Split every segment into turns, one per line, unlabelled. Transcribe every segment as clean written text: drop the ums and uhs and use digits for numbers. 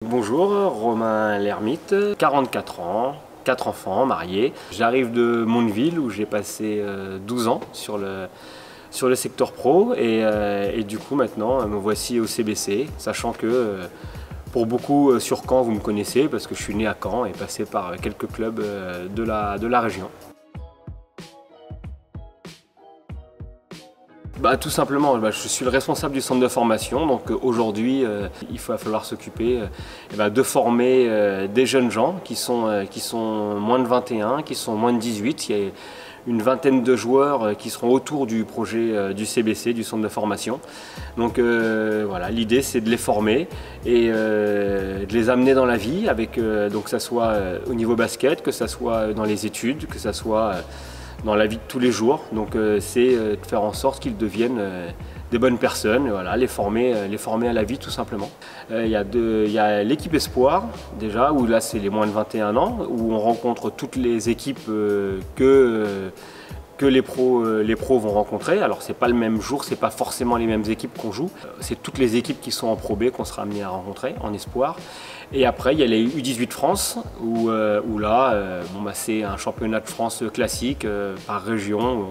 Bonjour, Romain Lermite, 44 ans, 4 enfants, marié. J'arrive de Mondeville où j'ai passé 12 ans sur le secteur pro et du coup maintenant me voici au CBC, sachant que pour beaucoup sur Caen vous me connaissez parce que je suis né à Caen et passé par quelques clubs de la région. Tout simplement, je suis le responsable du centre de formation, donc aujourd'hui il va falloir s'occuper de former des jeunes gens qui sont moins de 21, qui sont moins de 18. Il y a une vingtaine de joueurs qui seront autour du projet du CBC, du centre de formation. Donc voilà, l'idée c'est de les former et de les amener dans la vie, donc que ça soit au niveau basket, que ça soit dans les études, que ça soit dans la vie de tous les jours. Donc c'est de faire en sorte qu'ils deviennent des bonnes personnes, voilà, les former à la vie tout simplement. Il y a l'équipe Espoir déjà, où là c'est les moins de 21 ans, où on rencontre toutes les équipes que les pros vont rencontrer. Alors c'est pas le même jour, c'est pas forcément les mêmes équipes qu'on joue. C'est toutes les équipes qui sont en Pro B qu'on sera amené à rencontrer en espoir. Et après il y a les U18 France où là c'est un championnat de France classique par région.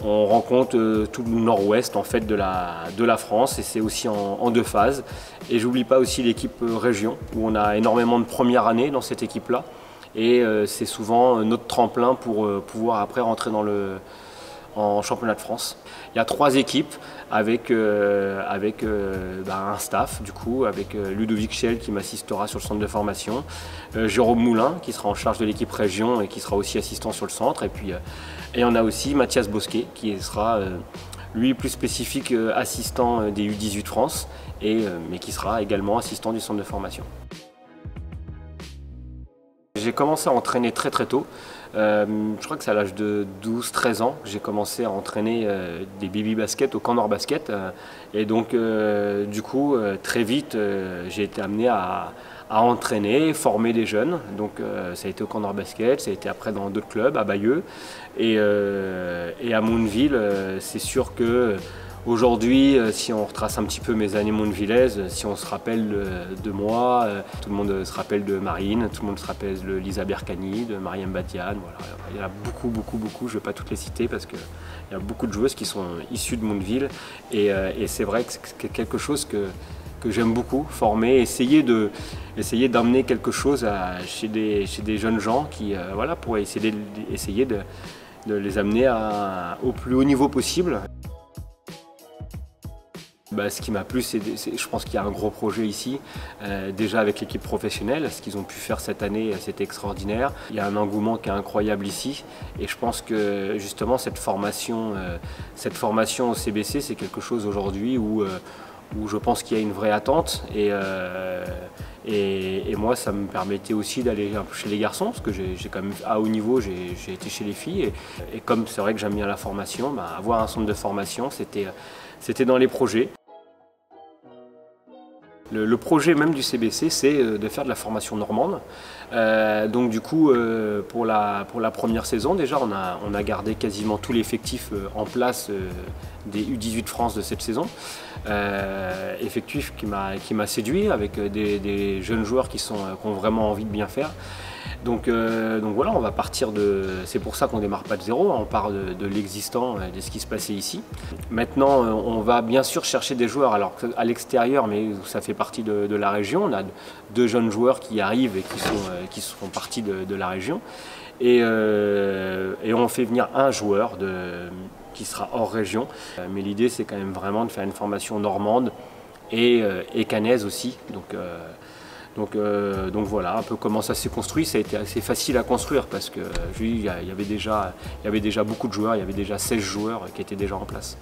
On rencontre tout le nord-ouest en fait de la France et c'est aussi en deux phases. Et j'oublie pas aussi l'équipe région où on a énormément de première année dans cette équipe là. Et c'est souvent notre tremplin pour pouvoir après rentrer en championnat de France. Il y a 3 équipes avec un staff du coup, avec Ludovic Schell qui m'assistera sur le centre de formation, Jérôme Moulin qui sera en charge de l'équipe région et qui sera aussi assistant sur le centre, et on a aussi Mathias Bosquet qui sera lui plus spécifique assistant des U18 France, mais qui sera également assistant du centre de formation. J'ai commencé à entraîner très tôt. Je crois que c'est à l'âge de 12-13 ans que j'ai commencé à entraîner des baby basket au Camp Nord Basket. Et donc du coup très vite j'ai été amené à entraîner, former des jeunes. Donc ça a été au Camp Nord Basket, ça a été après dans d'autres clubs, à Bayeux. Et à Mondeville, c'est sûr que aujourd'hui, si on retrace un petit peu mes années mondevillaises, si on se rappelle de moi, tout le monde se rappelle de Marine, tout le monde se rappelle de Lisa Berkani, de Mariam Badiane. Voilà. Il y en a beaucoup, je ne vais pas toutes les citer parce qu'il y a beaucoup de joueuses qui sont issues de Mondeville. Et c'est vrai que c'est quelque chose que j'aime beaucoup, former, essayer d'amener quelque chose chez des jeunes gens pour essayer de les amener au plus haut niveau possible. Ce qui m'a plu, je pense qu'il y a un gros projet ici, déjà avec l'équipe professionnelle. Ce qu'ils ont pu faire cette année, c'était extraordinaire. Il y a un engouement qui est incroyable ici et je pense que justement cette formation au CBC, c'est quelque chose aujourd'hui où je pense qu'il y a une vraie attente et moi ça me permettait aussi d'aller un peu chez les garçons parce que j'ai quand même à haut niveau, j'ai été chez les filles et comme c'est vrai que j'aime bien la formation, avoir un centre de formation c'était dans les projets. Le projet même du CBC, c'est de faire de la formation normande. Donc du coup, pour la première saison, déjà, on a gardé quasiment tout l'effectif en place des U18 France de cette saison. Effectif qui m'a séduit avec des jeunes joueurs qui ont vraiment envie de bien faire. Donc voilà, on va partir c'est pour ça qu'on ne démarre pas de zéro, on part de l'existant, de ce qui se passait ici. Maintenant, on va bien sûr chercher des joueurs alors à l'extérieur, mais ça fait partie de la région. On a 2 jeunes joueurs qui arrivent et qui font partie de la région. Et on fait venir un joueur qui sera hors région. Mais l'idée, c'est quand même vraiment de faire une formation normande et caennaise aussi. Donc voilà un peu comment ça s'est construit. Ça a été assez facile à construire parce que il y avait déjà beaucoup de joueurs, il y avait déjà 16 joueurs qui étaient déjà en place.